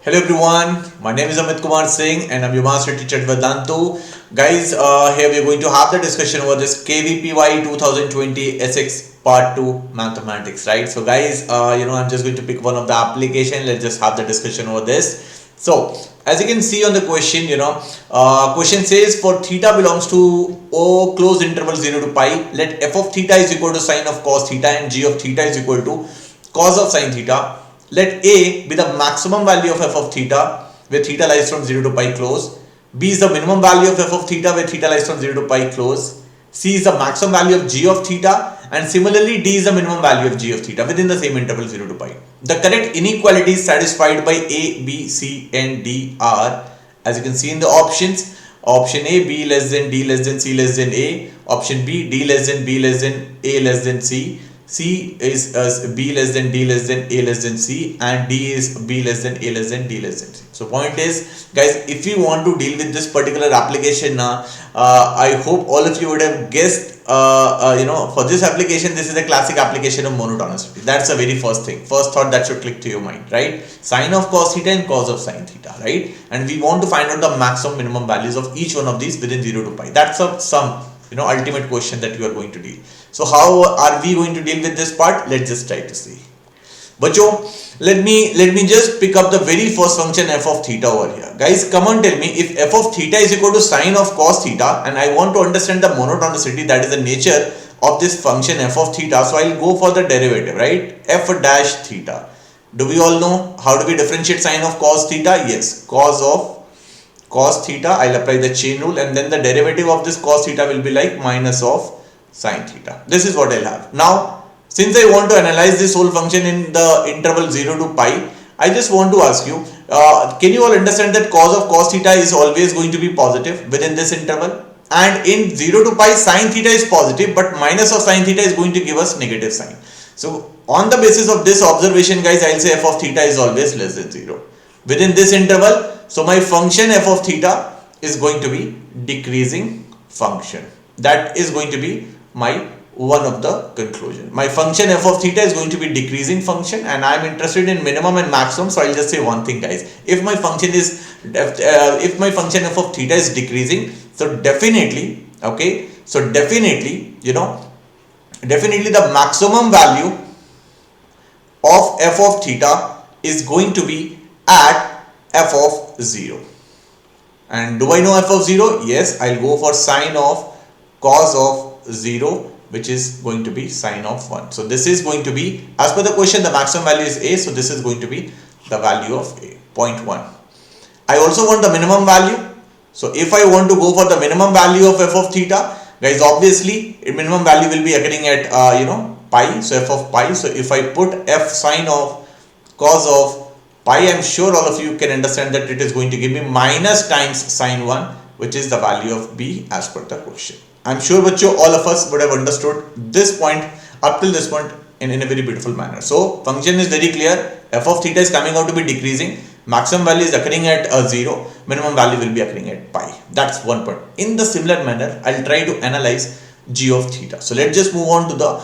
Hello everyone, my name is Amit Kumar Singh and I'm your master teacher at Vedantu. Guys, here we are going to have the discussion over this KVPY 2020 SX Part 2 Mathematics, right? So guys, I'm just going to pick one of the application. Let's just have the discussion over this. So, as you can see on the question, question says for theta belongs to O closed interval 0 to pi, let f of theta is equal to sine of cos theta and g of theta is equal to cos of sine theta. Let A be the maximum value of f of theta where theta lies from 0 to pi close. B is the minimum value of f of theta where theta lies from 0 to pi close. C is the maximum value of g of theta, and similarly D is the minimum value of g of theta within the same interval 0 to pi. The correct inequalities satisfied by A, B, C and D are, as you can see in the options, option A, B less than D less than C less than A, option B, D less than B less than A less than C, C is B less than D less than A less than C, and D is B less than A less than D less than C. So point is, guys, if you want to deal with this particular application now, I hope all of you would have guessed, for this application, this is a classic application of monotonicity. That's the very first thing, first thought that should click to your mind, right? Sine of cos theta and cos of sine theta, right? And we want to find out the maximum minimum values of each one of these within 0 to pi. That's a sum, ultimate question that you are going to deal. So how are we going to deal with this part? Let's just try to see. Bacho, let me just pick up the very first function f of theta over here. Guys, come on, tell me if f of theta is equal to sine of cos theta, and I want to understand the monotonicity, that is the nature of this function f of theta. So I'll go for the derivative, right? F dash theta. Do we all know how do we differentiate sine of cos theta? Yes, cos of cos theta. I'll apply the chain rule, and then the derivative of this cos theta will be like minus of sine theta. This is what I'll have. Now, since I want to analyze this whole function in the interval 0 to pi, I just want to ask you, can you all understand that cos of cos theta is always going to be positive within this interval? And in 0 to pi, sine theta is positive, but minus of sine theta is going to give us negative sign. So, on the basis of this observation, guys, I'll say f of theta is always less than 0. Within this interval, so my function f of theta is going to be decreasing function. That is going to be my one of the conclusion. My function f of theta is going to be decreasing function, and I am interested in minimum and maximum. So I'll just say one thing, guys. If my function f of theta is decreasing, so definitely, okay, so definitely, definitely the maximum value of f of theta is going to be at f of 0. And do I know f of 0? Yes, I'll go for sine of cos of 0, which is going to be sine of 1. So this is going to be, as per the question, the maximum value is a, so this is going to be the value of a, 0.1. I also want the minimum value. So if I want to go for the minimum value of f of theta, guys, obviously minimum value will be occurring at pi, so f of pi. So if I put f sine of cos of pi, I am sure all of you can understand that it is going to give me minus times sine 1, which is the value of b as per the question. I'm sure all of us would have understood this point up till this point in a very beautiful manner. So function is very clear. F of theta is coming out to be decreasing. Maximum value is occurring at 0. Minimum value will be occurring at pi. That's one point. In the similar manner, I'll try to analyze g of theta. So let's just move on to the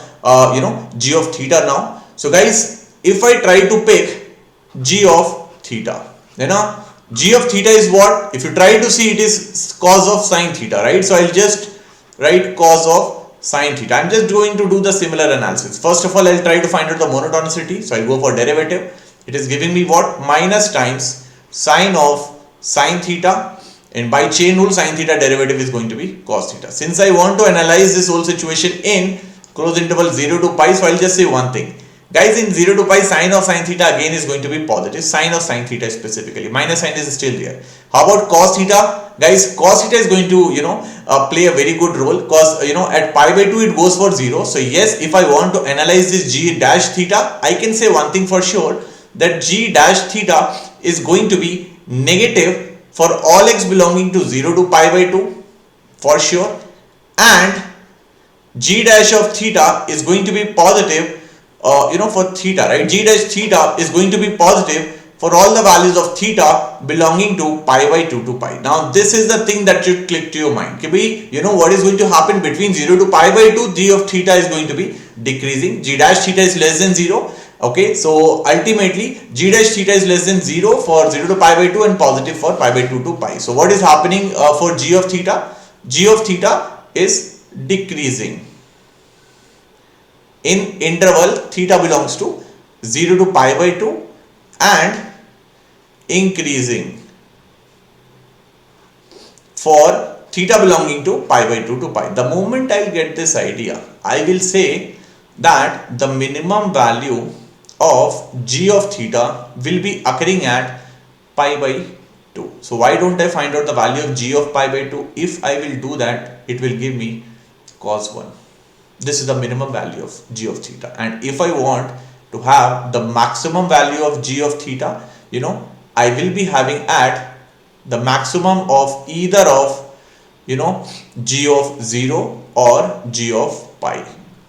g of theta now. So guys, if I try to pick g of theta, g of theta is what? If you try to see, it is cos of sine theta, right? So I'll just write cos of sine theta. I'm just going to do the similar analysis. First of all, I'll try to find out the monotonicity. So I'll go for derivative. It is giving me what? Minus times sine of sine theta, and by chain rule, sine theta derivative is going to be cos theta. Since I want to analyze this whole situation in closed interval 0 to pi, so I'll just say one thing. Guys, in 0 to pi, sine of sine theta again is going to be positive. Sine of sine theta specifically. Minus sign is still there. How about cos theta? Guys, cos theta is going to, play a very good role, because, at pi by 2 it goes for 0. So yes, if I want to analyze this g dash theta, I can say one thing for sure, that g dash theta is going to be negative for all x belonging to 0 to pi by 2 for sure, and g dash of theta is going to be positive for theta, right? G dash theta is going to be positive for all the values of theta belonging to pi by 2 to pi. Now this is the thing that should click to your mind. What is going to happen between 0 to pi by 2, g of theta is going to be decreasing. G dash theta is less than 0. Okay, so ultimately g dash theta is less than 0 for 0 to pi by 2 and positive for pi by 2 to pi. So what is happening for g of theta? G of theta is decreasing in interval theta belongs to 0 to pi by 2 and increasing for theta belonging to pi by 2 to pi. The moment I'll get this idea, I will say that the minimum value of g of theta will be occurring at pi by 2. So why don't I find out the value of g of pi by 2? If I will do that, it will give me cos 1. This is the minimum value of g of theta. And if I want to have the maximum value of g of theta, I will be having at the maximum of either of g of 0 or g of pi,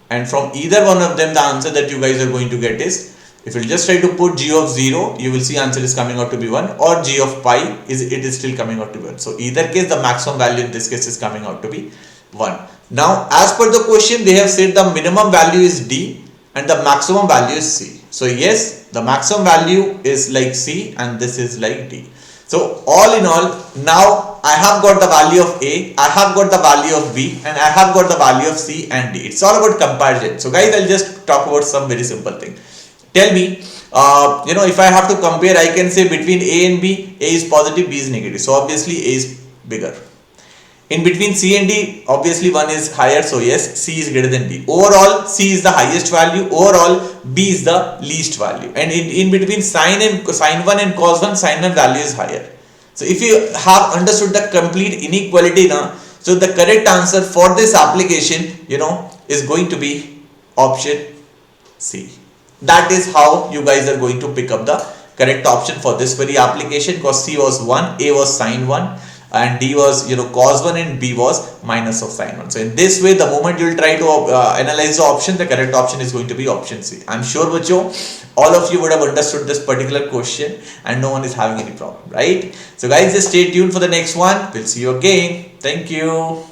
and from either one of them the answer that you guys are going to get is, if you just try to put g of 0, you will see answer is coming out to be 1, or g of pi is still coming out to be 1. So either case the maximum value in this case is coming out to be 1. Now as per the question, they have said the minimum value is d and the maximum value is c. So yes, the maximum value is like c and this is like d. So all in all, now I have got the value of A, I have got the value of B, and I have got the value of C and D. It's all about comparison. So guys, I'll just talk about some very simple thing. Tell me, if I have to compare, I can say between A and B, A is positive, B is negative. So obviously A is bigger. In between C and D, obviously one is higher, so yes, C is greater than D. Overall, C is the highest value, overall B is the least value. And in between sine 1 and cos 1, sine 1 value is higher. So if you have understood the complete inequality now, so the correct answer for this application, is going to be option C. That is how you guys are going to pick up the correct option for this very application, because C was 1, A was sine 1, and D was cos 1 and B was minus of sine 1. So in this way, the moment you will try to analyze the option, the correct option is going to be option C. I'm sure all of you would have understood this particular question and no one is having any problem, right? So guys, just stay tuned for the next one. We'll see you again. Thank you.